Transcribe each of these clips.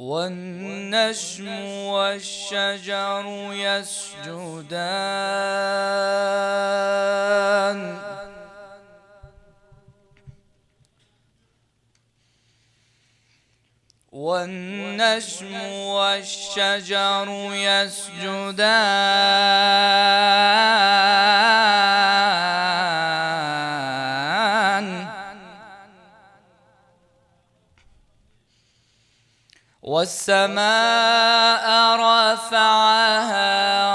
والنجم والشجر يسجدان والنجم والشجر يسجدان والسماء رفعها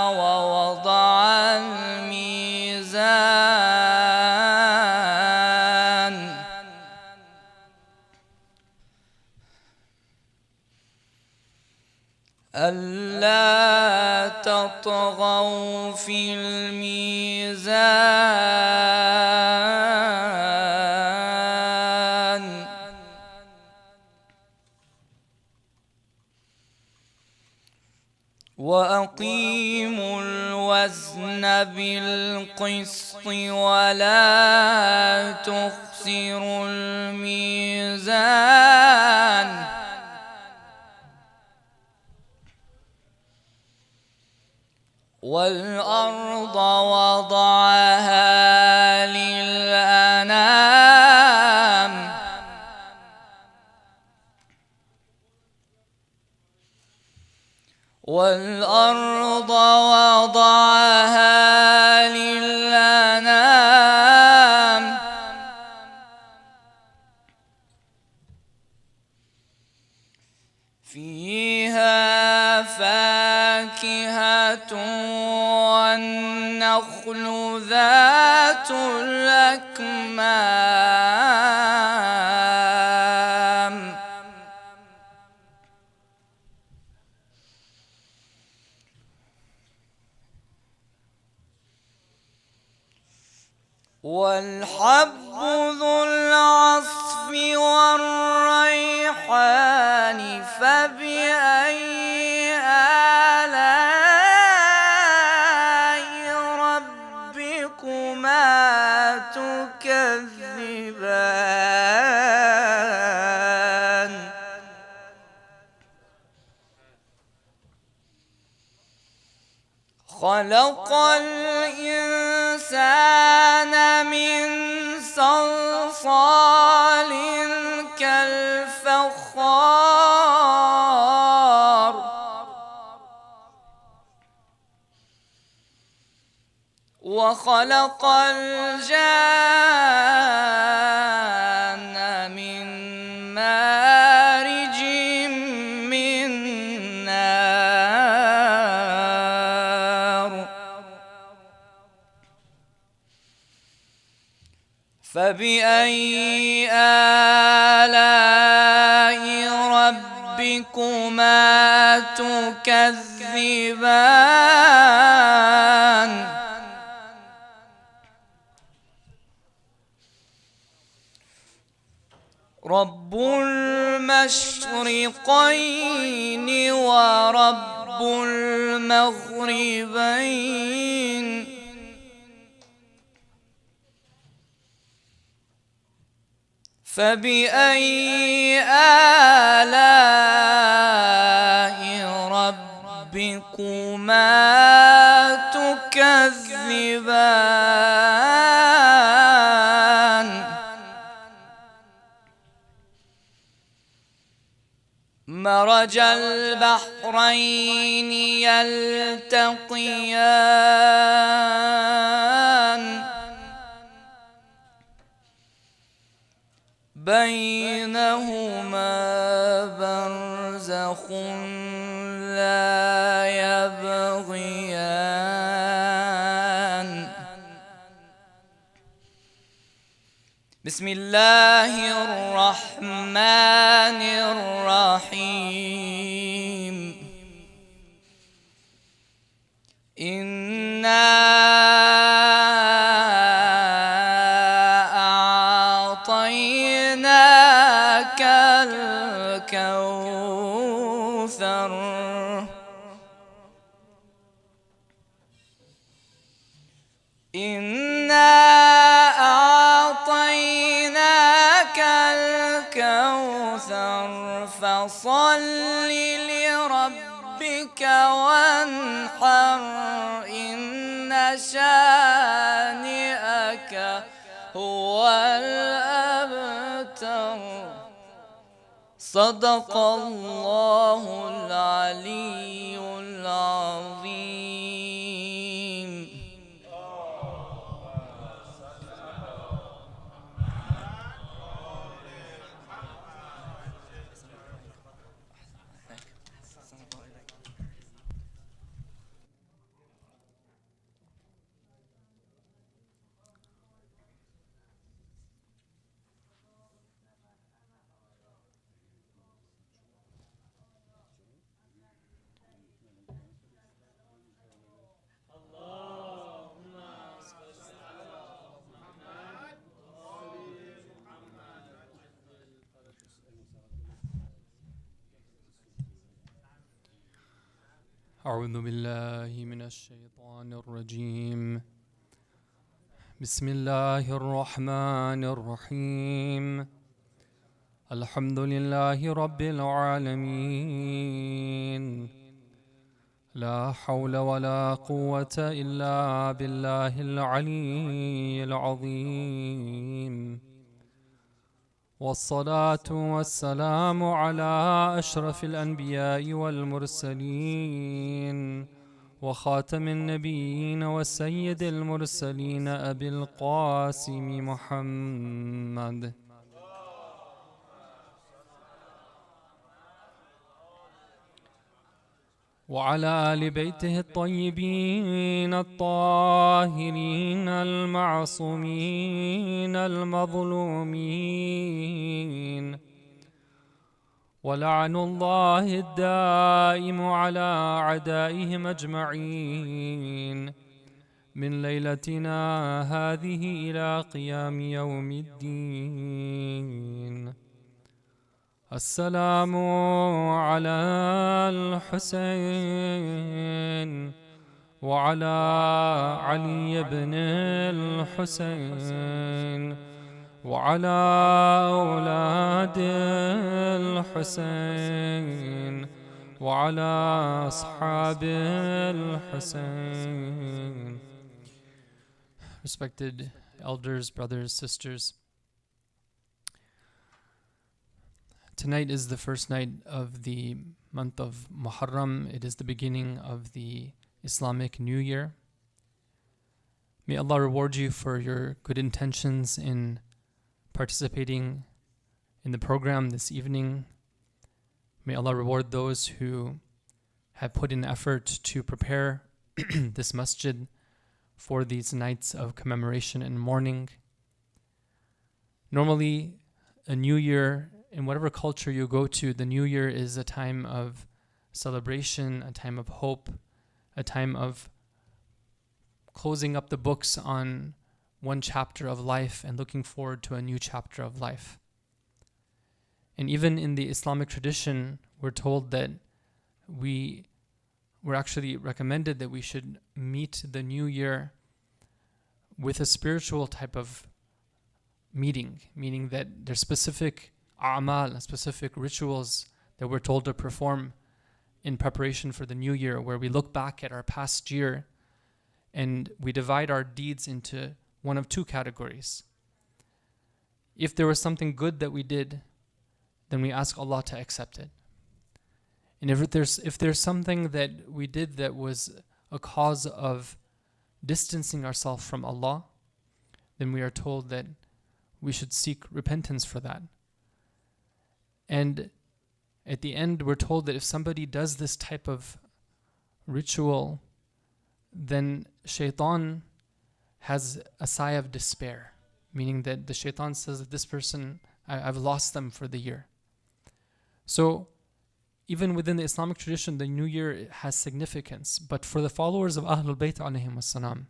ووضع الميزان ألا تطغوا في الميزان وأقيموا الوزن بالقسط ولا تخسروا الميزان والأرض وضعها للأنام والأرض وضعها للأنام فيها فاكهة والنخل ذات الأكمام والحب ذو العصف والريحان فبأي آلاء ربكما تكذبان خلق الإنسان من صلصال كالفخار وخلق الجان من مارج من نار فبأي آلاء ربكما تكذبان رب المشرقين ورب المغربين فبأي آلاء ربكما تكذبان مرج البحرين يلتقيان بينهما برزخ لا يبغيان بسم الله الرحمن الرحيم إنا أعطيناك الكوثر إنا أعطيناك الكوثر فصل وانحر إن شانئك هو الأبتر صدق الله العلي العظيم. أعوذ بالله من الشيطان الرجيم. بسم الله الرحمن الرحيم. الحمد لله رب العالمين. لا حول ولا قوة إلا بالله العلي العظيم. والصلاة والسلام على أشرف الأنبياء والمرسلين وخاتم النبيين والسيد المرسلين أبي القاسم محمد وعلى آل بيته الطيبين الطاهرين المعصومين المظلومين ولعن الله الدائم على أعدائهم أجمعين من ليلتنا هذه إلى قيام يوم الدين. السلام على الحسين وعلى علي بن الحسين وعلى أولاد الحسين وعلى أصحاب الحسين. Respected elders, brothers, sisters, tonight is the first night of the month of Muharram. It is the beginning of the Islamic New Year. May Allah reward you for your good intentions in participating in the program this evening. May Allah reward those who have put in effort to prepare this masjid for these nights of commemoration and mourning. Normally, a new year, in whatever culture you go to, the new year is a time of celebration, a time of hope, a time of closing up the books on one chapter of life and looking forward to a new chapter of life. And even in the Islamic tradition, we're told that we're actually recommended that we should meet the new year with a spiritual type of meeting, meaning that there's specific a'mal, specific rituals that we're told to perform in preparation for the new year, where we look back at our past year and we divide our deeds into one of two categories. If there was something good that we did, then we ask Allah to accept it. And if there's something that we did that was a cause of distancing ourselves from Allah, then we are told that we should seek repentance for that. And at the end, we're told that if somebody does this type of ritual, then shaitan has a sigh of despair, meaning that the shaitan says that this person, I've lost them for the year. So even within the Islamic tradition, the new year has significance. But for the followers of Ahlul Bayt alayhim wassalam,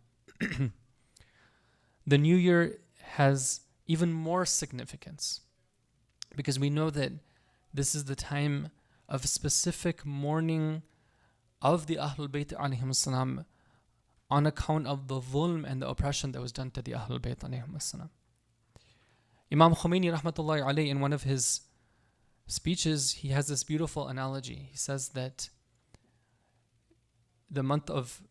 the new year has even more significance, because we know that this is the time of specific mourning of the Ahlul Bayt alayhim wassalam on account of the dhulm and the oppression that was done to the Ahlul Bayt alayhim wassalam. Imam Khomeini rahmatullahi alayhi, in one of his speeches, he has this beautiful analogy. He says that the month of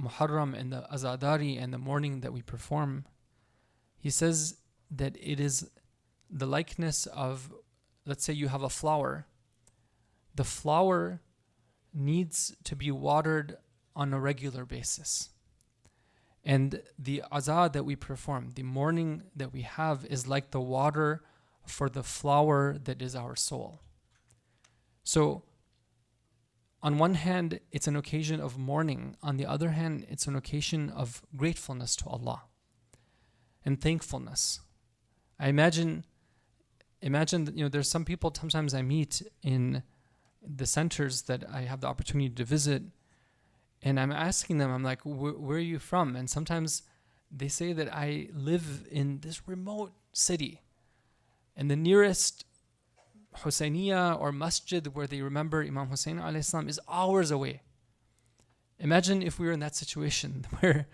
Muharram and the Azadari and the mourning that we perform, he says that it is the likeness of, let's say you have a flower. The flower needs to be watered on a regular basis. And the azah that we perform, the mourning that we have, is like the water for the flower that is our soul. So, on one hand, it's an occasion of mourning. On the other hand, it's an occasion of gratefulness to Allah and thankfulness. I imagine that, there's some people sometimes I meet in the centers that I have the opportunity to visit, and I'm asking them, I'm like, where are you from? And sometimes they say that I live in this remote city, and the nearest Husainiya or masjid where they remember Imam Hussein alayhi salam is hours away. Imagine if we were in that situation where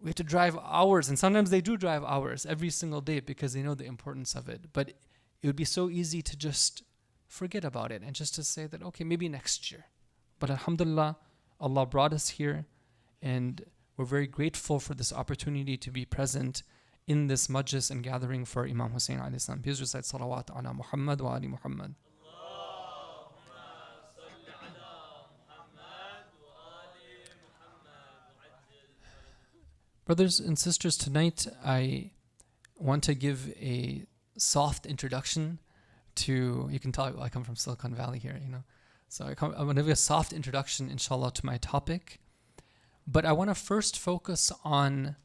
we have to drive hours, and sometimes they do drive hours every single day because they know the importance of it. But it would be so easy to just forget about it and just to say that, okay, maybe next year. But alhamdulillah, Allah brought us here, and we're very grateful for this opportunity to be present in this majlis and gathering for Imam Hussein alayhi salam. Please recite salawat ala Muhammad wa ali Muhammad. Brothers and sisters, tonight I want to give a soft introduction to, you can tell I come from Silicon Valley here, So I want to give a soft introduction, inshallah, to my topic. But I want to first focus on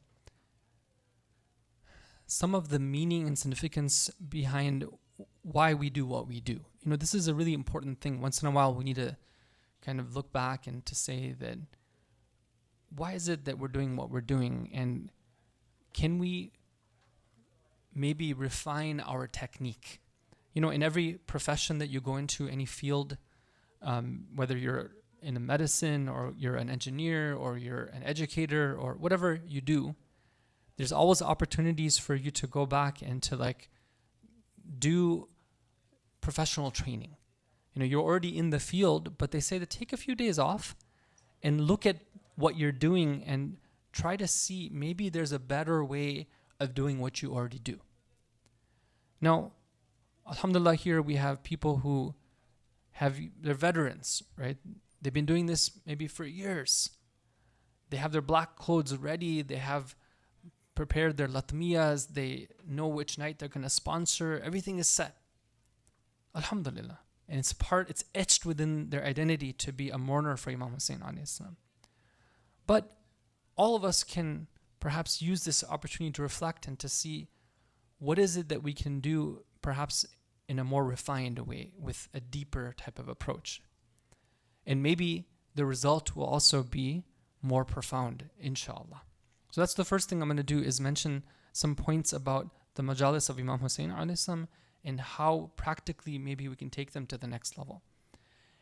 some of the meaning and significance behind why we do what we do. This is a really important thing. Once in a while, we need to kind of look back and to say that, why is it that we're doing what we're doing? And can we maybe refine our technique? In every profession that you go into, any field, whether you're in a medicine or you're an engineer or you're an educator or whatever you do, there's always opportunities for you to go back and to do professional training. You're already in the field, but they say to take a few days off and look at what you're doing and try to see maybe there's a better way of doing what you already do. Now, alhamdulillah, here we have people who they're veterans, right? They've been doing this maybe for years. They have their black clothes ready. They have prepared their latmiyas. They know which night they're going to sponsor. Everything is set. Alhamdulillah. And it's etched within their identity to be a mourner for Imam Hussein alayhi salam. But all of us can perhaps use this opportunity to reflect and to see what is it that we can do perhaps in a more refined way with a deeper type of approach. And maybe the result will also be more profound, inshallah. So that's the first thing I'm going to do, is mention some points about the majalis of Imam Hussein alayhi salam and how practically maybe we can take them to the next level.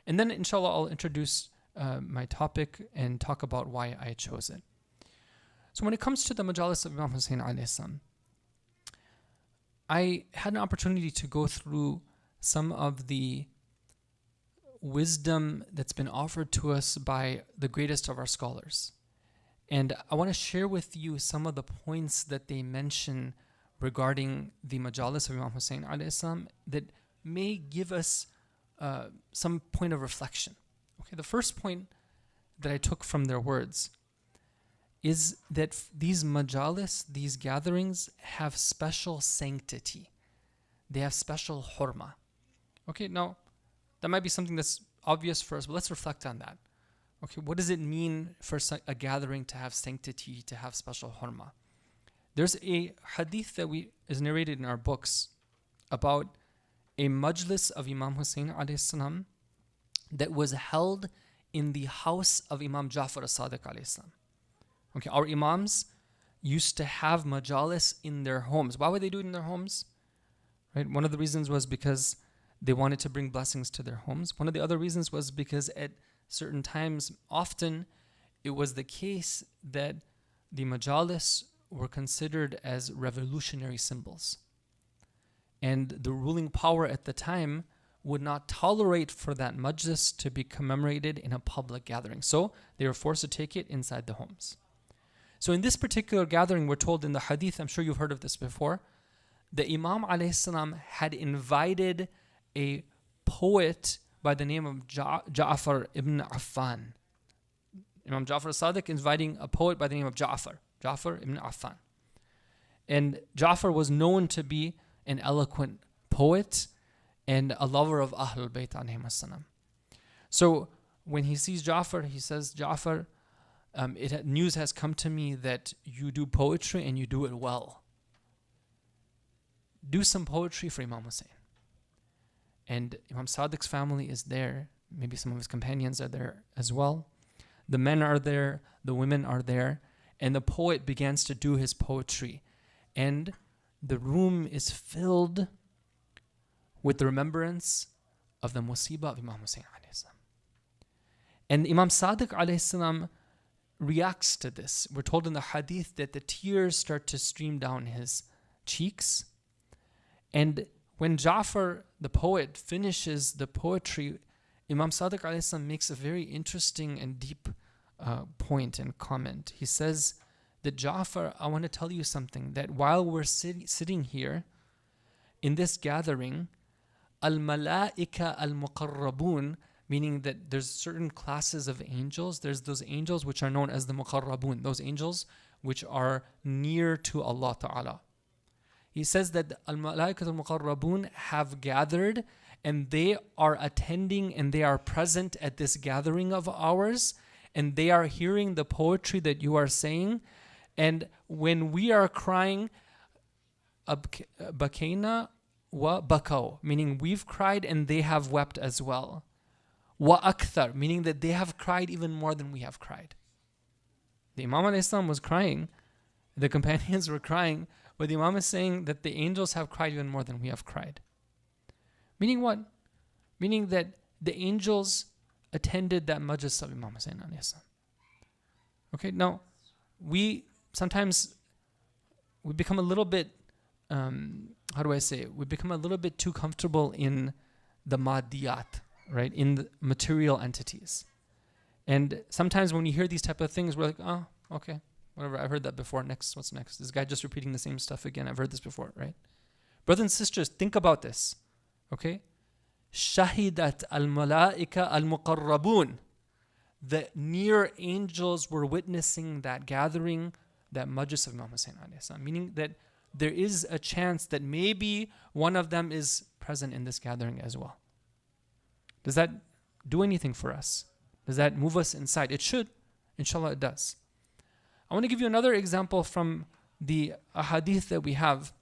And then inshallah I'll introduce my topic and talk about why I chose it. So when it comes to the majalis of Imam Hussein alayhi salam, I had an opportunity to go through some of the wisdom that's been offered to us by the greatest of our scholars. And I want to share with you some of the points that they mention regarding the majalis of Imam Hussein alayhi salam that may give us some point of reflection. Okay, the first point that I took from their words is that these majalis, these gatherings, have special sanctity. They have special hurma. Okay, now that might be something that's obvious for us, but let's reflect on that. Okay, what does it mean for a gathering to have sanctity, to have special hurma? There's a hadith that is narrated in our books about a majlis of Imam Hussein alayhi salam that was held in the house of Imam Ja'far as-Sadiq alayhi salam. Okay, our imams used to have majalis in their homes. Why would they do it in their homes? Right? One of the reasons was because they wanted to bring blessings to their homes. One of the other reasons was because at certain times, often, it was the case that the majalis were considered as revolutionary symbols. And the ruling power at the time would not tolerate for that majlis to be commemorated in a public gathering. So they were forced to take it inside the homes. So in this particular gathering, we're told in the hadith, I'm sure you've heard of this before, the Imam ﷺ had invited a poet by the name of Ja'far ibn Affan. Imam Ja'far Sadiq inviting a poet by the name of Ja'far ibn Affan. And Ja'far was known to be an eloquent poet and a lover of Ahlul Bayt alayhim as-salam. So when he sees Ja'far, he says, Ja'far, news has come to me that you do poetry and you do it well. Do some poetry for Imam Hussein. And Imam Sadiq's family is there. Maybe some of his companions are there as well. The men are there, the women are there, and the poet begins to do his poetry. And the room is filled with the remembrance of the musibah of Imam Hussein alayhi salam. And Imam Sadiq alayhi salam reacts to this. We're told in the hadith that the tears start to stream down his cheeks. And when Ja'far, the poet, finishes the poetry, Imam Sadiq alayhi salam makes a very interesting and deep point and comment. He says that, Ja'far, I want to tell you something, that while we're sitting here in this gathering, al-mala'ika al-muqarrabun, meaning that there's certain classes of angels. There's those angels which are known as the muqarrabun, those angels which are near to Allah Ta'ala. He says that al-mala'ika al-muqarrabun have gathered and they are attending and they are present at this gathering of ours, and they are hearing the poetry that you are saying. And when we are crying, bakayna wa bakaw, meaning we've cried and they have wept as well. Wa akthar, meaning that they have cried even more than we have cried. The Imam al-Islam was crying, the companions were crying, but the Imam is saying that the angels have cried even more than we have cried. Meaning what? Meaning that the angels attended that majlis of Imam Hussein alayhi salam. Okay, now we sometimes we become a little bit, we become a little bit too comfortable in the madiyat, right, in the material entities. And sometimes when you hear these type of things, we're like, oh, okay, whatever, I've heard that before, next, what's next? This guy just repeating the same stuff again, I've heard this before, right? Brothers and sisters, think about this, okay? Shahidat al-malaika al-muqarrabun. The near angels were witnessing that gathering, that majlis of Imam Hussein alayhi salam, meaning that there is a chance that maybe one of them is present in this gathering as well. Does that do anything for us? Does that move us inside? It should. Inshallah it does. I want to give you another example from the hadith that we have.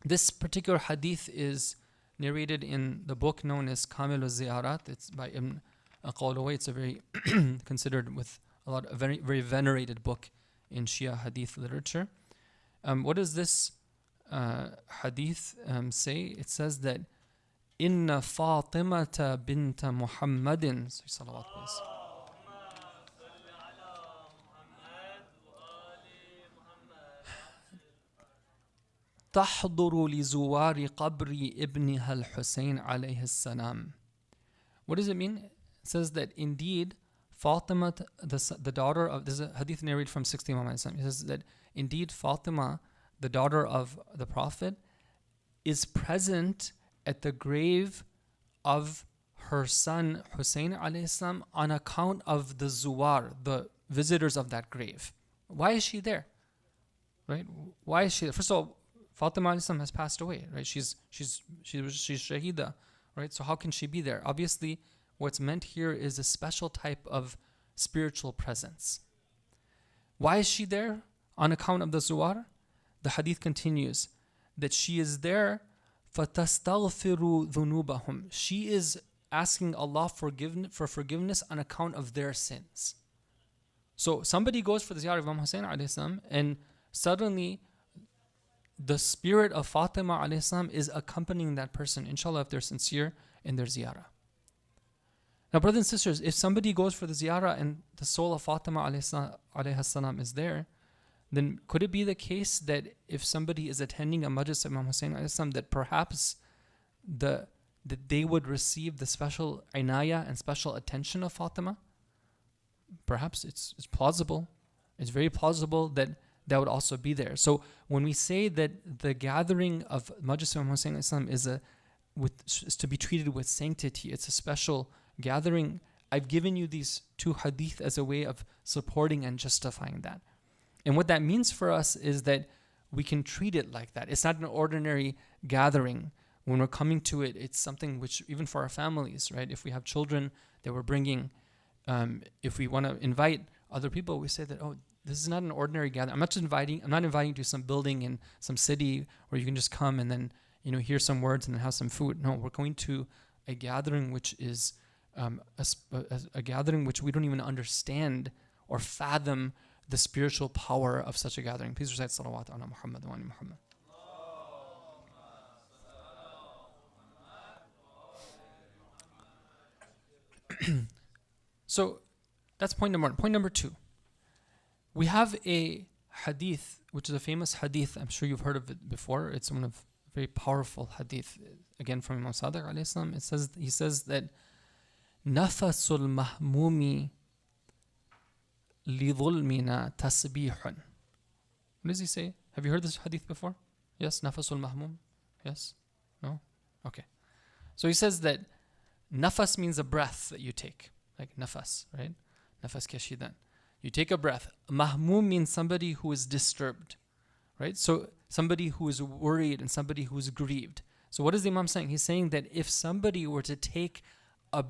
This particular hadith is narrated in the book known as Kamil al-Ziyarat. It's by Ibn Aqil. It's a very considered with a very, very venerated book in Shia hadith literature. What does this hadith say? It says that Inna Fatimata binta Muhammadin salawat please. تحضر لزوار قبر ابنها الحسين عليه السلام. What does it mean? It says that indeed Fatima, the daughter of, this is a hadith narrated from 60 Imam al-Islam. It says that indeed Fatima, the daughter of the Prophet, is present at the grave of her son Hussein alayhi salam on account of the zuwar, the visitors of that grave. Why is she there? Right? Why is she there? First of all, Fatima alayhi salam has passed away, right? She's shahida, right? So how can she be there? Obviously, what's meant here is a special type of spiritual presence. Why is she there? On account of the zuwar? The hadith continues that she is there فَتَسْتَغْفِرُ ذُنُوبَهُمْ. She is asking Allah for forgiveness on account of their sins. So somebody goes for the ziyarah of Imam Hussein alayhi salam, and suddenly the spirit of Fatima alayhi salam is accompanying that person, inshallah, if they're sincere in their ziyarah. Now, brothers and sisters, if somebody goes for the ziyarah and the soul of Fatima alayhi salam is there, then could it be the case that if somebody is attending a majlis of Imam Hussein alayhi salam, that perhaps the that they would receive the special inaya and special attention of Fatima? Perhaps it's plausible. It's very plausible that that would also be there. So when we say that the gathering of Majlis Imam Hussein Islam is to be treated with sanctity, it's a special gathering, I've given you these two hadith as a way of supporting and justifying that. And what that means for us is that we can treat it like that. It's not an ordinary gathering. When we're coming to it, it's something which, even for our families, right? If we have children that we're bringing, if we want to invite other people, we say that, oh, this is not an ordinary gathering. I'm not inviting you to some building in some city where you can just come and then, hear some words and then have some food. No, we're going to a gathering which is a gathering which we don't even understand or fathom the spiritual power of such a gathering. Please recite salawat ala Muhammad wa ali Muhammad. So that's point number one. Point number two. We have a hadith, which is a famous hadith. I'm sure you've heard of it before. It's one of very powerful hadith. Again, from Imam Sadiq alayhi salam. He says that nafasul mahmumi lidhulmina tasbihun. What does he say? Have you heard this hadith before? Yes, nafasul mahmum. Yes? No? Okay. So he says that nafas means a breath that you take, like nafas, right? Nafas kashidan. You take a breath. Mahmum means somebody who is disturbed, right? So somebody who is worried and somebody who is grieved. So what is the Imam saying? He's saying that if somebody were to take a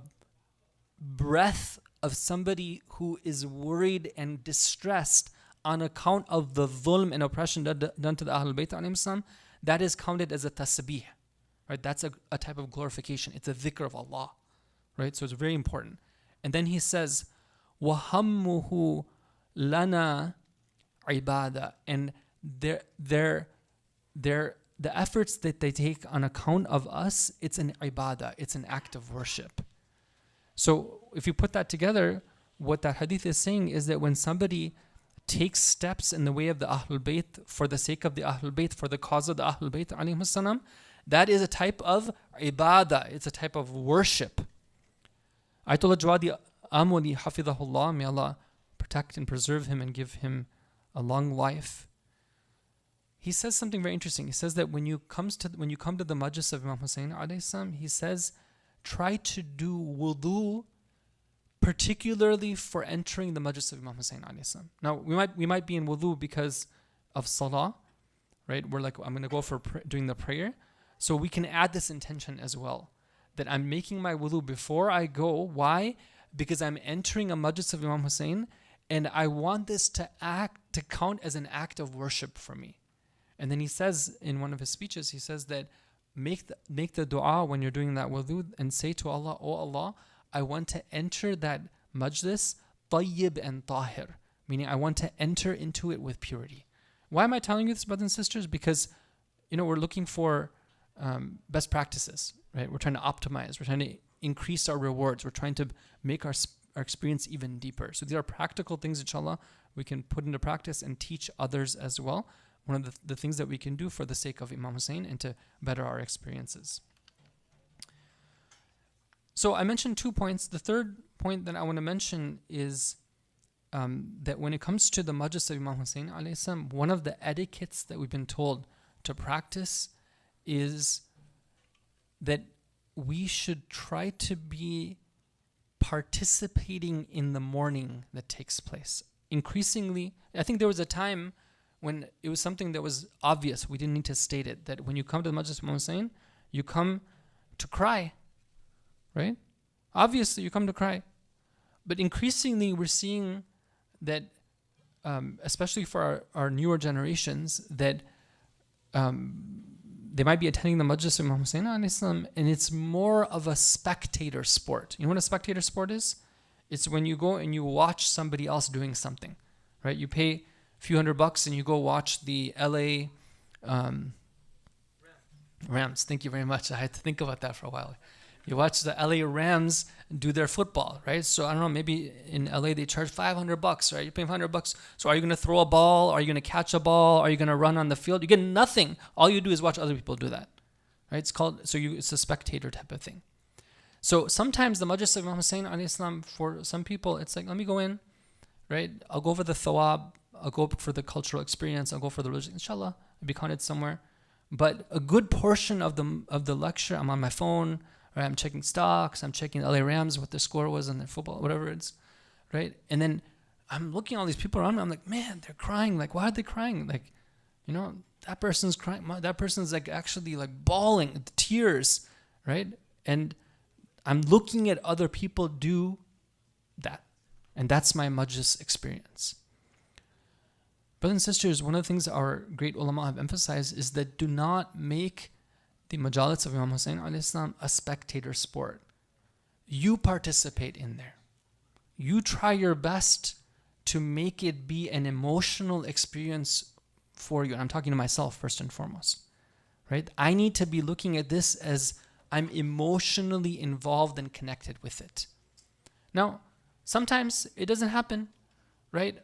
breath of somebody who is worried and distressed on account of the dhulm and oppression done to the Ahlul Bayt alayhim salam, that is counted as a tasbih, right? That's a type of glorification. It's a dhikr of Allah, right? So it's very important. And then he says, وَهَمُّهُ لَنَا عِبَادَةً, and the efforts that they take on account of us, it's an ibadah, it's an act of worship. So if you put that together, what that hadith is saying is that when somebody takes steps in the way of the Ahlul Bayt for the sake of the Ahlul Bayt, for the cause of the Ahlul Bayt alayhim salam, that is a type of ibadah, it's a type of worship. Ayatollah Jawadi Amuli hafidhahullah, may Allah protect and preserve him and give him a long life. He says something very interesting. He says that when you come to the majlis of Imam Hussein alayhi salam, he says, try to do wudu, particularly for entering the majlis of Imam Hussein alayhi salam. Now we might be in wudu because of salah, right? We're like, I'm going to go for doing the prayer, so we can add this intention as well, that I'm making my wudu before I go. Why? Because I'm entering a majlis of Imam Hussein, and I want this to count as an act of worship for me. And then he says in one of his speeches, he says that make the dua when you're doing that wudu and say to Allah, oh Allah, I want to enter that majlis tayyib and tahir, meaning I want to enter into it with purity. Why am I telling you this, brothers and sisters? Because we're looking for best practices, right? We're trying to optimize. We're trying to increase our rewards. We're trying to make our experience even deeper. So these are practical things, inshallah, we can put into practice and teach others as well. One of the things that we can do for the sake of Imam Hussein and to better our experiences. So I mentioned 2 points. The third point that I want to mention is that when it comes to the majlis of Imam Hussein alayhi salam, one of the etiquettes that we've been told to practice is that we should try to be participating in the mourning that takes place. Increasingly, I think there was a time when it was something that was obvious. We didn't need to state it, that when you come to the Majlis of Imam Hussein, you come to cry, right? Obviously, you come to cry. But increasingly, we're seeing that, especially for our newer generations, that they might be attending the Majlis of Imam Hussein alayhi salam, and it's more of a spectator sport. You know what a spectator sport is? It's when you go and you watch somebody else doing something, right? You pay a few $100 and you go watch the LA Rams. Thank you very much. I had to think about that for a while. You watch the LA Rams do their football, right? So I don't know, maybe in LA they charge $500, right? You're paying $500. So are you going to throw a ball? Are you going to catch a ball? Are you going to run on the field? You get nothing. All you do is watch other people do that, right? It's a spectator type of thing. So sometimes the majlis of Imam Hussein alayhi salam, for some people, it's like, let me go in, right? I'll go for the thawab, I'll go for the cultural experience, I'll go for the religion, inshallah, I'll be counted somewhere. But a good portion of the lecture, I'm on my phone, right? I'm checking stocks, I'm checking LA Rams, what their score was in their football, whatever it's, right? And then I'm looking at all these people around me, I'm like, man, they're crying. Like, why are they crying? Like, you know, that person's crying, that person's like actually like bawling, tears, right? And I'm looking at other people do that. And that's my majlis experience. Brothers and sisters, one of the things our great ulama have emphasized is that do not make the majalis of Imam Hussein alayhi salam a spectator sport. You participate in there. You try your best to make it be an emotional experience for you. And I'm talking to myself first and foremost, right? I need to be looking at this as I'm emotionally involved and connected with it. Now, sometimes it doesn't happen, right?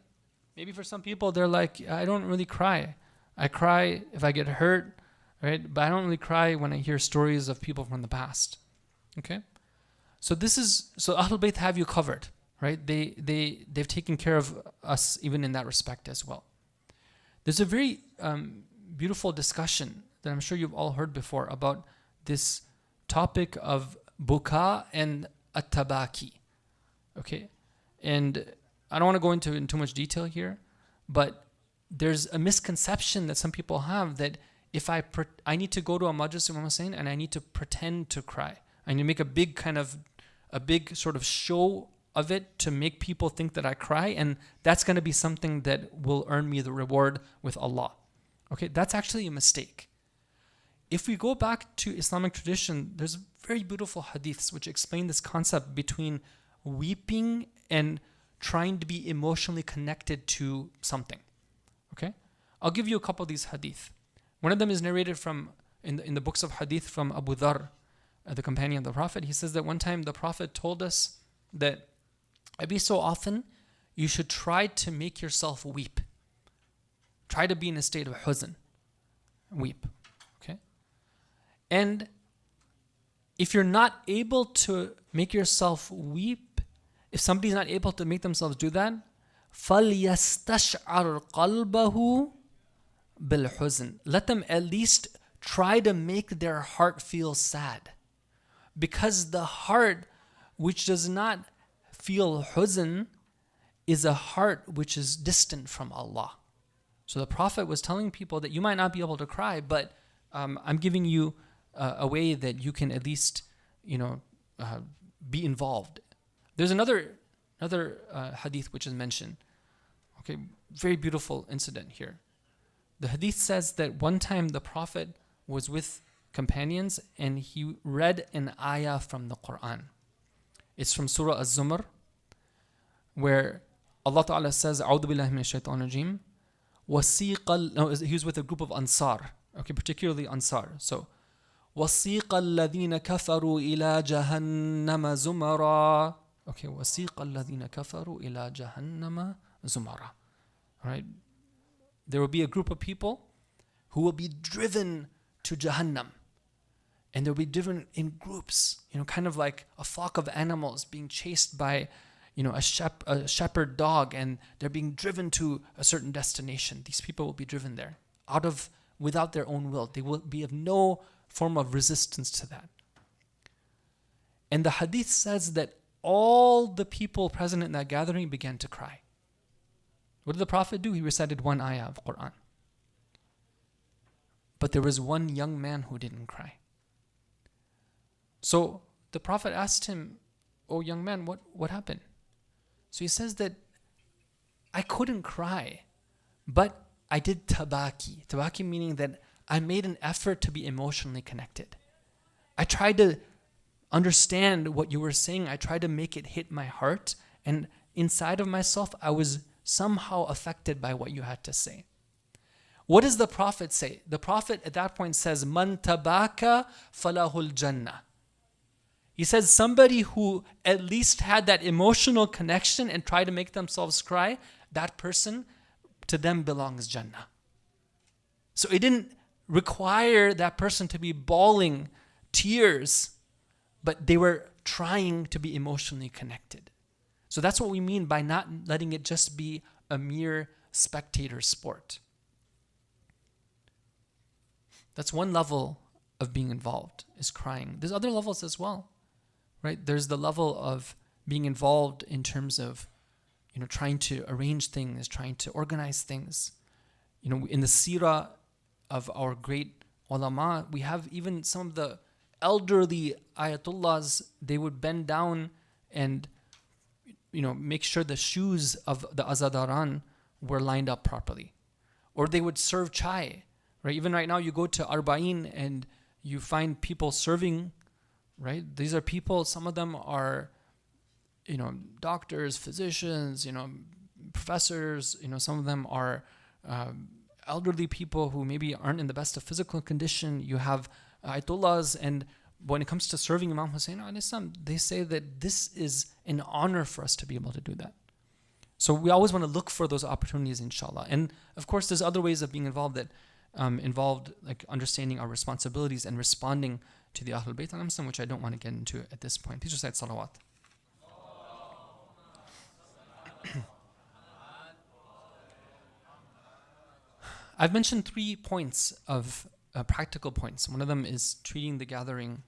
Maybe for some people, they're like, I don't really cry. I cry if I get hurt, right? But I don't really cry when I hear stories of people from the past, okay? So Ahlul Bayt have you covered, right? They've taken care of us even in that respect as well. There's a very beautiful discussion that I'm sure you've all heard before about this topic of buka and at-tabaki, okay? And I don't want to go into in too much detail here, but there's a misconception that some people have that if I need to go to a majlis of Imam Hussein and I need to pretend to cry. I need to make a big sort of show of it to make people think that I cry, and that's going to be something that will earn me the reward with Allah. Okay, that's actually a mistake. If we go back to Islamic tradition, there's very beautiful hadiths which explain this concept between weeping and trying to be emotionally connected to something. Okay? I'll give you a couple of these hadith. One of them is narrated from in the books of hadith from Abu Dharr, the companion of the Prophet. He says that one time the Prophet told us that every so often you should try to make yourself weep. Try to be in a state of huzn. Weep. Okay? And if you're not able to make yourself weep, if somebody's not able to make themselves do that, فَلْيَسْتَشْعَرْ قَلْبَهُ بِالْحُزْنِ. Let them at least try to make their heart feel sad. Because the heart which does not feel huzn is a heart which is distant from Allah. So the Prophet was telling people that you might not be able to cry, but I'm giving you a way that you can at least, be involved. There's another hadith which is mentioned. Okay, very beautiful incident here. The hadith says that one time the Prophet was with companions and he read an ayah from the Quran. It's from Surah Az-Zumar, where Allah Ta'ala says, "A'udhu billahi minash shaitanir rajim." He was with a group of Ansar, okay, particularly Ansar. So, وَسِيقَ الَّذِينَ كَفَرُوا إِلَى جَهَنَّمَ زُمَرًا. Okay, وَسِيقَ الَّذِينَ كَفَرُوا إِلَى جَهَنَّمَ زُمَرًا. All right, there will be a group of people who will be driven to Jahannam, and they'll be driven in groups, kind of like a flock of animals being chased by, a shepherd dog, and they're being driven to a certain destination. These people will be driven there without their own will. They will be of no form of resistance to that. And the hadith says that all the people present in that gathering began to cry. What did the Prophet do? He recited one ayah of Quran. But there was one young man who didn't cry. So the Prophet asked him, "Oh young man, what happened?" So he says that I couldn't cry, but I did tabaki. Tabaki meaning that I made an effort to be emotionally connected. I tried to understand what you were saying. I tried to make it hit my heart. And inside of myself, I was somehow affected by what you had to say. What does the Prophet say? The Prophet at that point says, "Man tabaka falahul jannah." He says somebody who at least had that emotional connection and tried to make themselves cry, that person, to them belongs Jannah. So it didn't require that person to be bawling tears, but they were trying to be emotionally connected. So that's what we mean by not letting it just be a mere spectator sport. That's one level of being involved, is crying. There's other levels as well, right? There's the level of being involved in terms of, trying to arrange things, trying to organize things. In the seerah of our great ulama, we have even some of the elderly ayatullahs, they would bend down and make sure the shoes of the azadaran were lined up properly. Or they would serve chai, right? Even right now you go to Arba'in and you find people serving, right? These are people, some of them are, doctors, physicians, professors, some of them are elderly people who maybe aren't in the best of physical condition. You have ayatullahs, and when it comes to serving Imam Hussein alayhi salam, they say that this is an honor for us to be able to do that. So we always want to look for those opportunities, inshallah. And of course, there's other ways of being involved that involved like understanding our responsibilities and responding to the Ahlul Bayt alayhim salam, which I don't want to get into at this point. Please recite salawat. I've mentioned 3 points of practical points. One of them is treating the gathering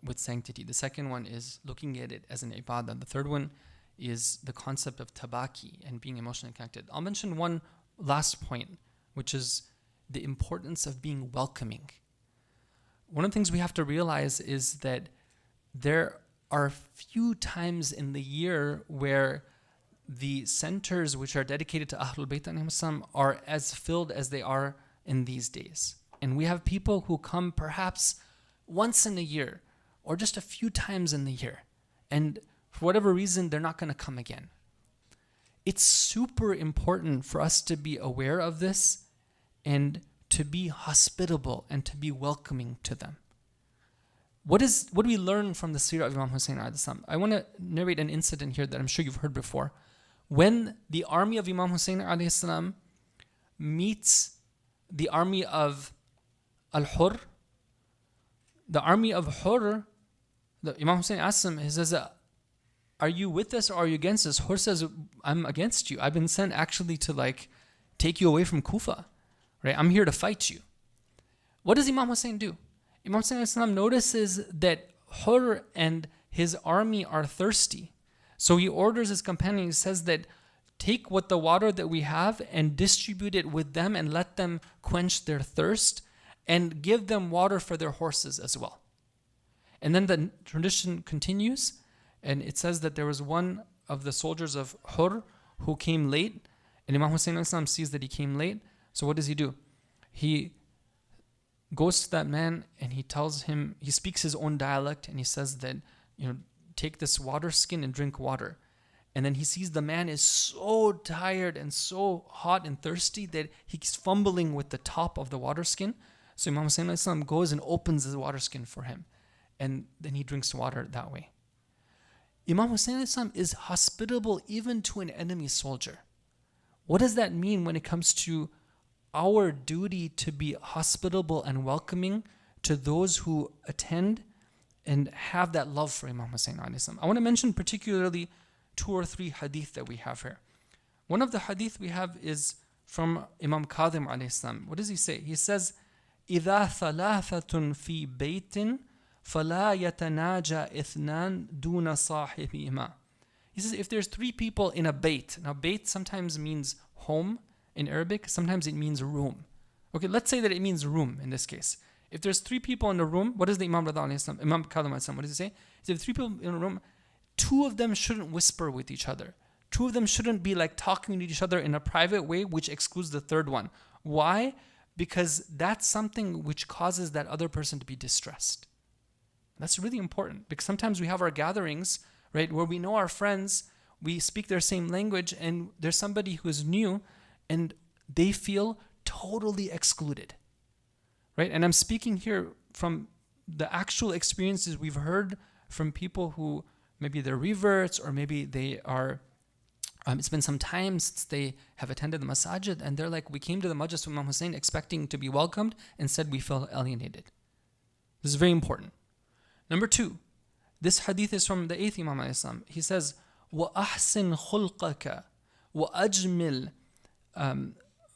with sanctity. The second one is looking at it as an ibadah. The third one is the concept of tabaki and being emotionally connected. I'll mention one last point, which is the importance of being welcoming. One of the things we have to realize is that there are few times in the year where the centers which are dedicated to Ahlul Bayt alayhim salam are as filled as they are in these days. And we have people who come perhaps once in a year or just a few times in the year. And for whatever reason, they're not going to come again. It's super important for us to be aware of this and to be hospitable and to be welcoming to them. What do we learn from the seerah of Imam Hussein alayhi salam? I want to narrate an incident here that I'm sure you've heard before. When the army of Imam Hussein alayhi salam meets the army of Al-Hur, the army of Hur, the Imam Hussein asks him, he says, are you with us or are you against us? Hur says, I'm against you. I've been sent actually to take you away from Kufa. Right? I'm here to fight you. What does Imam Hussein do? Imam Hussein alayhi salam notices that Hur and his army are thirsty. So he orders his companion, he says that take what the water that we have and distribute it with them and let them quench their thirst and give them water for their horses as well. And then the tradition continues, and it says that there was one of the soldiers of Hur who came late, and Imam Hussein alayhi salam sees that he came late. So what does he do? He goes to that man and he tells him, he speaks his own dialect, and he says that, take this water skin and drink water. And then he sees the man is so tired and so hot and thirsty that he's fumbling with the top of the water skin. So Imam Hussein alayhi salam goes and opens the water skin for him. And then he drinks water that way. Imam Hussein alayhi salam is hospitable even to an enemy soldier. What does that mean when it comes to our duty to be hospitable and welcoming to those who attend and have that love for Imam Hussein alayhi salam? I want to mention particularly 2 or 3 hadith that we have here. One of the hadith we have is from Imam Kadhim alayhi salam. What does he say? He says, إِذَا ثَلَاثَةٌ فِي بَيْتٍ فَلَا يَتَنَاجَى إِثْنَانْ دُونَ صَاحِبِهِمَا. He says, if there's 3 people in a bayt. Now bayt sometimes means home in Arabic, sometimes it means room. Okay, let's say that it means room in this case. If there's 3 people in the room, what does the Imam Rada alayhi salam, Imam Kadhim alayhi salam, what does he say? He says, if 3 people in a room, 2 of them shouldn't whisper with each other. 2 of them shouldn't be talking to each other in a private way, which excludes the 3rd one. Why? Because that's something which causes that other person to be distressed. That's really important, because sometimes we have our gatherings, right, where we know our friends, we speak their same language, and there's somebody who is new, and they feel totally excluded, right? And I'm speaking here from the actual experiences we've heard from people who maybe they're reverts, or maybe they are It's been some time since they have attended the masajid, and they're like, we came to the majlis of Imam Hussein expecting to be welcomed, and said we felt alienated. This is very important. Number 2, this hadith is from the 8th Imam alayhi salam. He says, وَأَحْسِنْ خُلْقَكَ وَأَجْمِلْ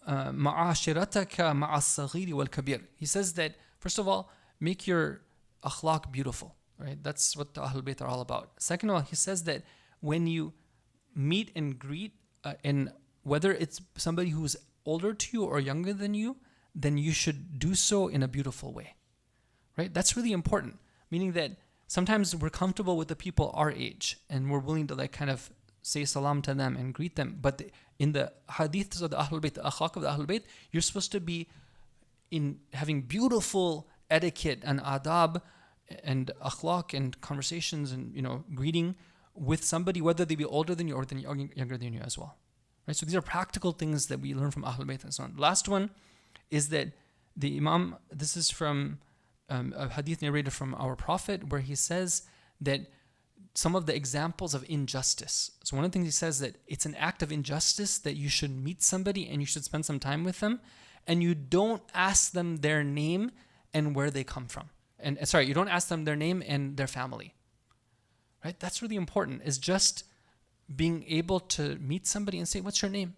مَعَاشِرَتَكَ مَعَ الصَّغِيرِ وَالْكَبِيرِ. He says that, first of all, make your akhlaq beautiful, right? That's what the Ahlul Bayt are all about. Second of all, he says that when you meet and greet, and whether it's somebody who's older to you or younger than you, then you should do so in a beautiful way, right? That's really important, meaning that sometimes we're comfortable with the people our age and we're willing to like kind of say salam to them and greet them. But in the hadiths of the Ahlul Bayt, the akhlaq of the Ahlul Bayt, you're supposed to be in having beautiful etiquette and adab and akhlaq and conversations and, greeting with somebody, whether they be older than you or younger than you as well. Right? So these are practical things that we learn from Ahlul Bayt and so on. Last one is that the Imam, this is from a hadith narrated from our Prophet, where he says that some of the examples of injustice. So one of the things he says that it's an act of injustice that you should meet somebody and you should spend some time with them, and you don't ask them their name and where they come from. And you don't ask them their name and their family. Right? That's really important, is just being able to meet somebody and say, what's your name?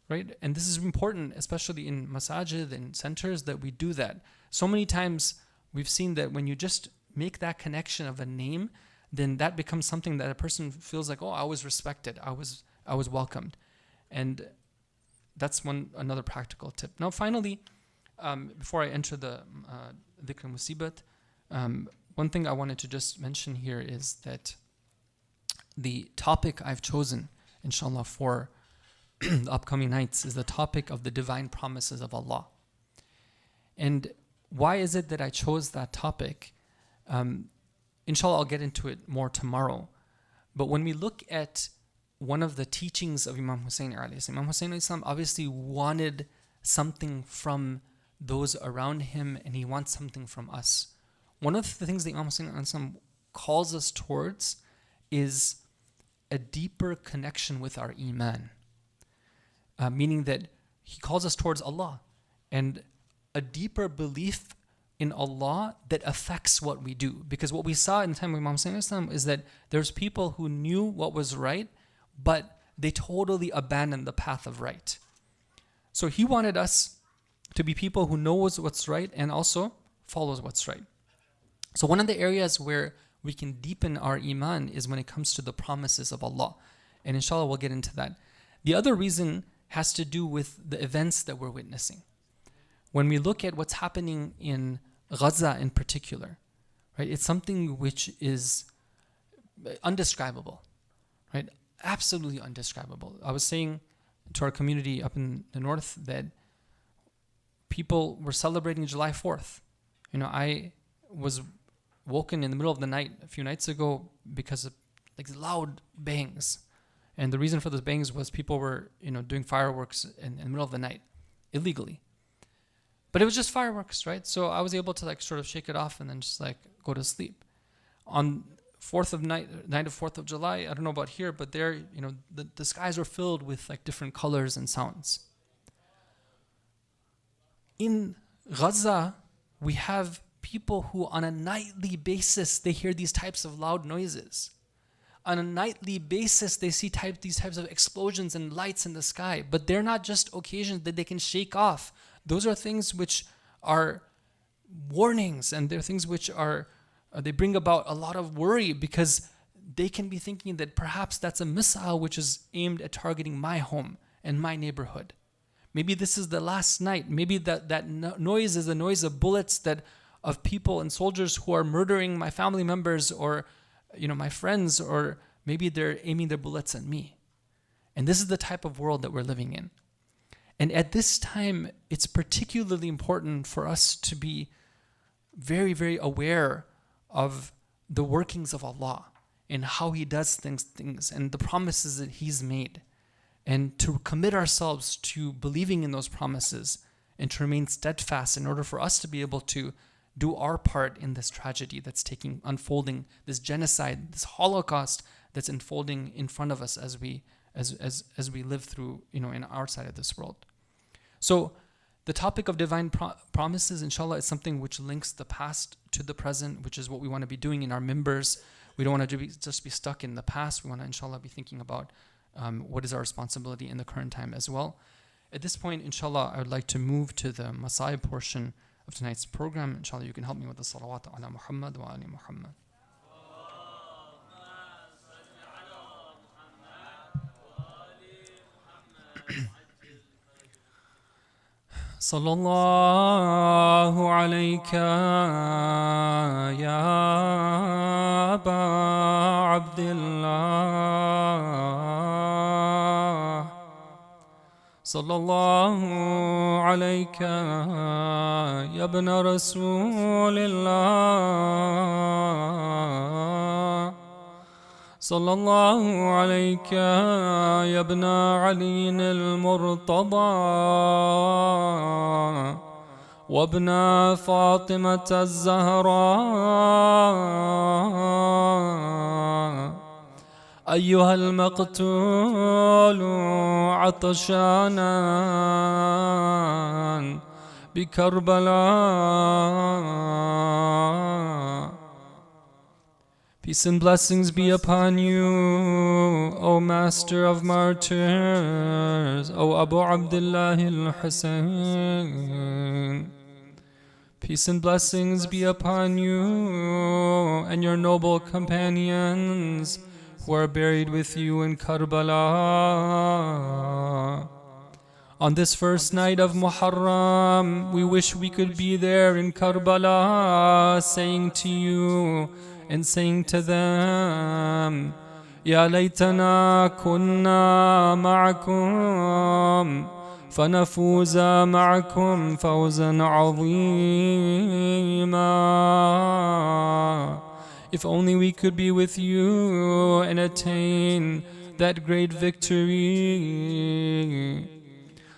Right? And this is important, especially in masajid and centers, that we do that. So many times we've seen that when you just make that connection of a name, then that becomes something that a person feels like, oh, I was respected, I was welcomed. And that's another practical tip. Now finally, before I enter the dhikr musibat, one thing I wanted to just mention here is that the topic I've chosen, inshallah, for the upcoming nights is the topic of the divine promises of Allah. And why is it that I chose that topic? Inshallah, I'll get into it more tomorrow. But when we look at one of the teachings of Imam Hussein alayhi salam, Imam Hussein alayhi salam obviously wanted something from those around him, and he wants something from us. One of the things that Imam Hussein alayhi salam calls us towards is a deeper connection with our iman. Meaning that he calls us towards Allah and a deeper belief in Allah that affects what we do. Because what we saw in the time of Imam Hussein is that there's people who knew what was right, but they totally abandoned the path of right. So he wanted us to be people who knows what's right and also follows what's right. So one of the areas where we can deepen our iman is when it comes to the promises of Allah. And inshallah we'll get into that. The other reason has to do with the events that we're witnessing. When we look at what's happening in Gaza in particular, right, it's something which is undescribable, right? Absolutely undescribable. I was saying to our community up in the north that people were celebrating July 4th. I was woken in the middle of the night a few nights ago because of like loud bangs. And the reason for those bangs was people were, doing fireworks in the middle of the night, illegally. But it was just fireworks, right? So I was able to sort of shake it off and then just go to sleep. On night of 4th of July, I don't know about here, but there, the skies were filled with different colors and sounds. In Gaza, we have people who on a nightly basis, they hear these types of loud noises. On a nightly basis, they see these types of explosions and lights in the sky. But they're not just occasions that they can shake off. Those are things which are warnings, and they're things which are, they bring about a lot of worry, because they can be thinking that perhaps that's a missile which is aimed at targeting my home and my neighborhood. Maybe this is the last night. Maybe that noise is the noise of bullets of people and soldiers who are murdering my family members or my friends, or maybe they're aiming their bullets at me. And this is the type of world that we're living in. And at this time, it's particularly important for us to be very, very aware of the workings of Allah and how He does things and the promises that He's made, and to commit ourselves to believing in those promises and to remain steadfast in order for us to be able to do our part in this tragedy that's unfolding, this genocide, this Holocaust that's unfolding in front of us as we as we live through, in our side of this world. So the topic of divine promises, inshallah, is something which links the past to the present, which is what we want to be doing in our members. We don't want to just be stuck in the past. We want to, inshallah, be thinking about what is our responsibility in the current time as well. At this point, inshallah, I would like to move to the Messiah portion of tonight's program. Inshallah, you can help me with the salawat ala Muhammad wa ali Muhammad. صلى الله عليك يا أبا عبد الله صلى الله عليك يا ابن رسول الله صلى الله عليك يا ابن علي المرتضى وابن فاطمة الزهراء أيها المقتول عطشانا بكربلاء. Peace and blessings be upon you, O Master of Martyrs, O Abu Abdullah al-Husayn. Peace and blessings be upon you and your noble companions who are buried with you in Karbala. On this first night of Muharram, we wish we could be there in Karbala, saying to you and saying to them, يا ليتنا كنا معكم فنفوز معكم فوزا عظيما. If only we could be with you and attain that great victory.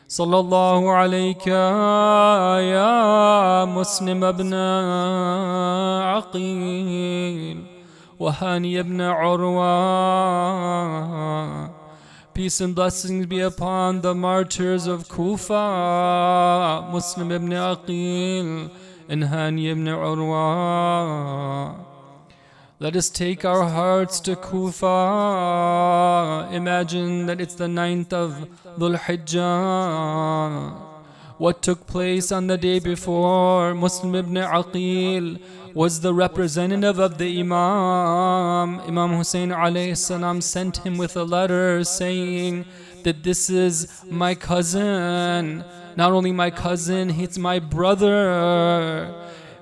صلى الله عليك يا مسلم ابن عقيل وهاني ابن عروة. Peace and blessings be upon the martyrs of Kufa, Muslim ibn Aqil and Hani ibn Urwa. Let us take our hearts to Kufa. Imagine that it's the 9th of Dhul Hijjah. What took place on the day before, Muslim ibn Aqil was the representative of the Imam. Imam Hussein alayhi salam sent him with a letter saying that this is my cousin. Not only my cousin, he's my brother.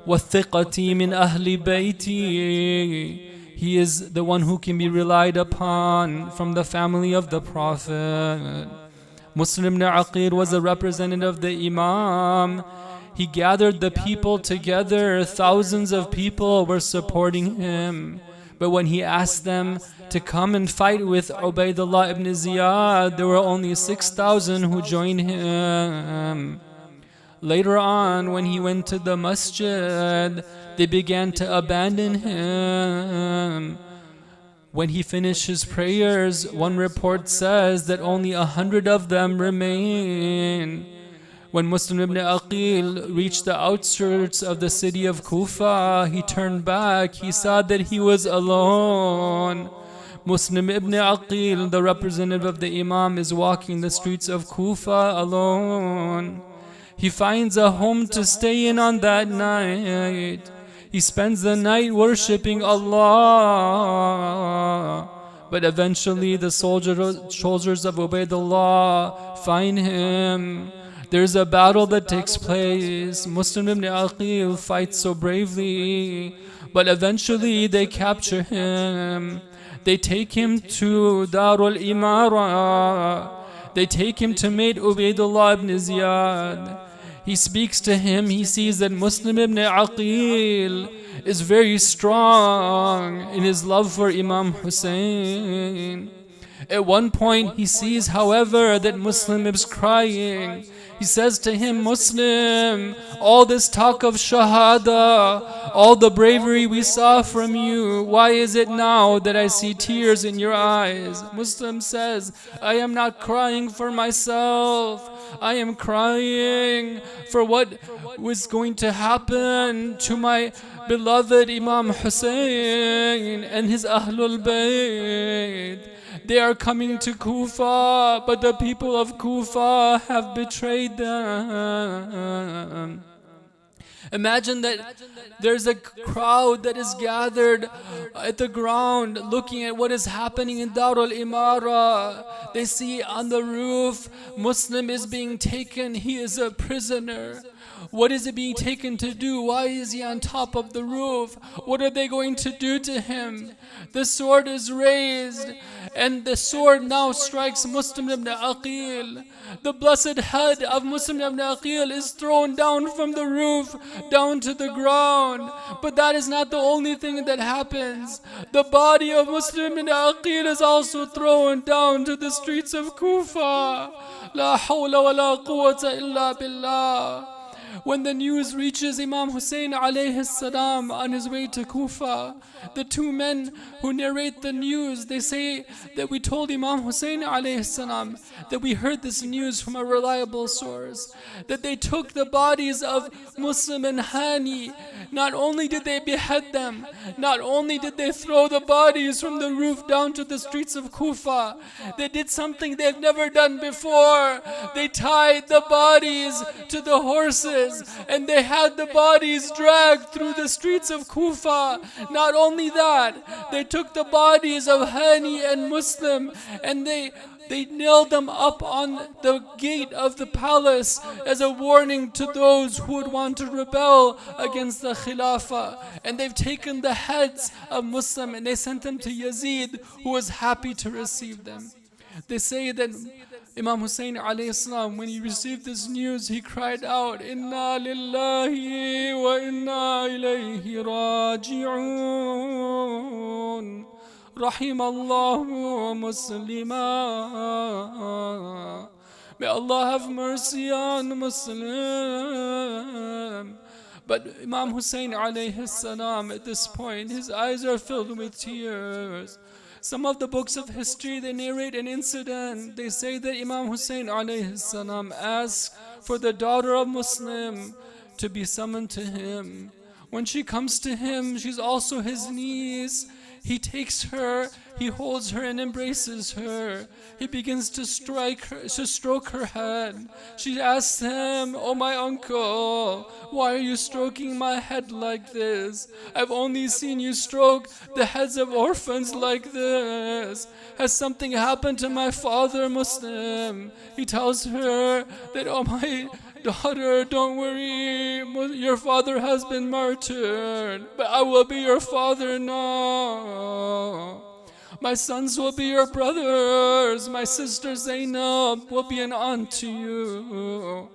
وَثِقَتِي مِنْ أَهْلِ بَيْتِي. He is the one who can be relied upon from the family of the Prophet. Muslim ibn Aqil was a representative of the Imam. He gathered the people together. Thousands of people were supporting him. But when he asked them to come and fight with Ubaydullah ibn Ziyad, there were only 6,000 who joined him. Later on, when he went to the masjid, they began to abandon him. When he finished his prayers, one report says that only 100 of them remain. When Muslim ibn Aqil reached the outskirts of the city of Kufa, he turned back. He saw that he was alone. Muslim ibn Aqil, the representative of the Imam, is walking the streets of Kufa alone. He finds a home to stay in on that night. He spends the night worshipping Allah. But eventually the soldiers of Ubaydullah find him. There's a battle that takes place. Muslim ibn Aqil fights so bravely, but eventually they capture him. They take him to Darul Imara. They take him to meet Ubaydullah ibn Ziyad. He speaks to him. He sees that Muslim ibn Aqil is very strong in his love for Imam Hussein. At one point he sees, however, that Muslim is crying. He says to him, Muslim, all this talk of shahada, all the bravery we saw from you, why is it now that I see tears in your eyes? Muslim says, I am not crying for myself. I am crying for what was going to happen to my beloved Imam Hussein and his Ahlul Bayt. They are coming to Kufa, but the people of Kufa have betrayed them. Imagine that there's a crowd that is gathered at the ground looking at what is happening in Darul Imara. They see on the roof, Muslim is being taken, he is a prisoner. What is it being taken to do? Why is he on top of the roof? What are they going to do to him? The sword is raised, and the sword now strikes Muslim ibn Aqil. The blessed head of Muslim ibn Aqil is thrown down from the roof, down to the ground. But that is not the only thing that happens. The body of Muslim ibn Aqil is also thrown down to the streets of Kufa. La hawla wa la quwwata illa billah. When the news reaches Imam Hussein alayhi salam on his way to Kufa, the two men who narrate the news, they say that we told Imam Hussein alayhi salam that we heard this news from a reliable source, that they took the bodies of Muslim and Hani. Not only did they behead them, not only did they throw the bodies from the roof down to the streets of Kufa, they did something they've never done before. They tied the bodies to the horses and they had the bodies dragged through the streets of Kufa. Not only that, they took the bodies of Hani and Muslim and they nailed them up on the gate of the palace as a warning to those who would want to rebel against the Khilafah. And they've taken the heads of Muslim and they sent them to Yazid, who was happy to receive them. They say that Imam Hussein alayhi salam, when he received this news, he cried out, Inna lillahi wa inna ilayhi raji'un. Rahim Allahu Muslima. May Allah have mercy on Muslim. But Imam Hussein alayhi salam, at this point, his eyes are filled with tears. Some of the books of history, they narrate an incident. They say that Imam Hussein alayhi salam asked for the daughter of Muslim to be summoned to him. When she comes to him, she's also his niece. He takes her, he holds her and embraces her. He begins to stroke her head. She asks him, Oh my uncle, why are you stroking my head like this? I've only seen you stroke the heads of orphans like this. Has something happened to my father, Muslim? He tells her that, oh my daughter, don't worry, your father has been martyred, but I will be your father now. My sons will be your brothers. My sister Zainab will be an aunt to you.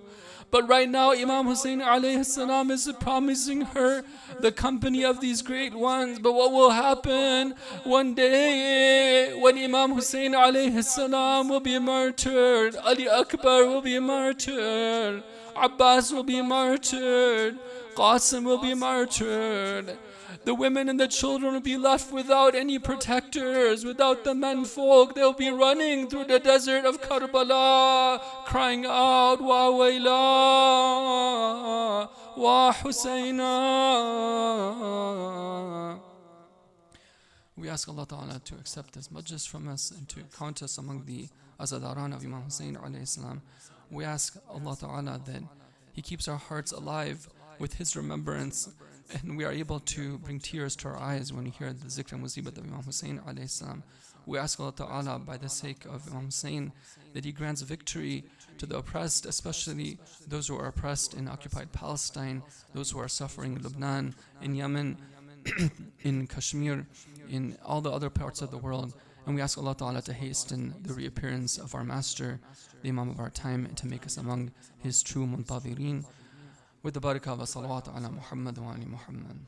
But right now, Imam Hussein alayhi salam is promising her the company of these great ones. But what will happen one day when Imam Hussein alayhi salam will be martyred? Ali Akbar will be martyred. Abbas will be martyred. Qasim will be martyred. The women and the children will be left without any protectors, without the menfolk. They'll be running through the desert of Karbala, crying out, Wa Wayla, Wa Husayna. We ask Allah Ta'ala to accept this majlis from us and to count us among the Azadaran of Imam Hussein alayhi salam. We ask Allah Ta'ala that He keeps our hearts alive with His remembrance, and we are able to bring tears to our eyes when we hear the zikr and musibat of Imam Hussein alayhi salam. We ask Allah Ta'ala, by the sake of Imam Hussein, that He grants victory to the oppressed, especially those who are oppressed in occupied Palestine, those who are suffering in Lebanon, in Yemen, in Kashmir, in all the other parts of the world. And we ask Allah Ta'ala to hasten the reappearance of our master, the Imam of our time, and to make us among his true muntadhirin. With the barakah of salawat ala Muhammad wa ali Muhammad.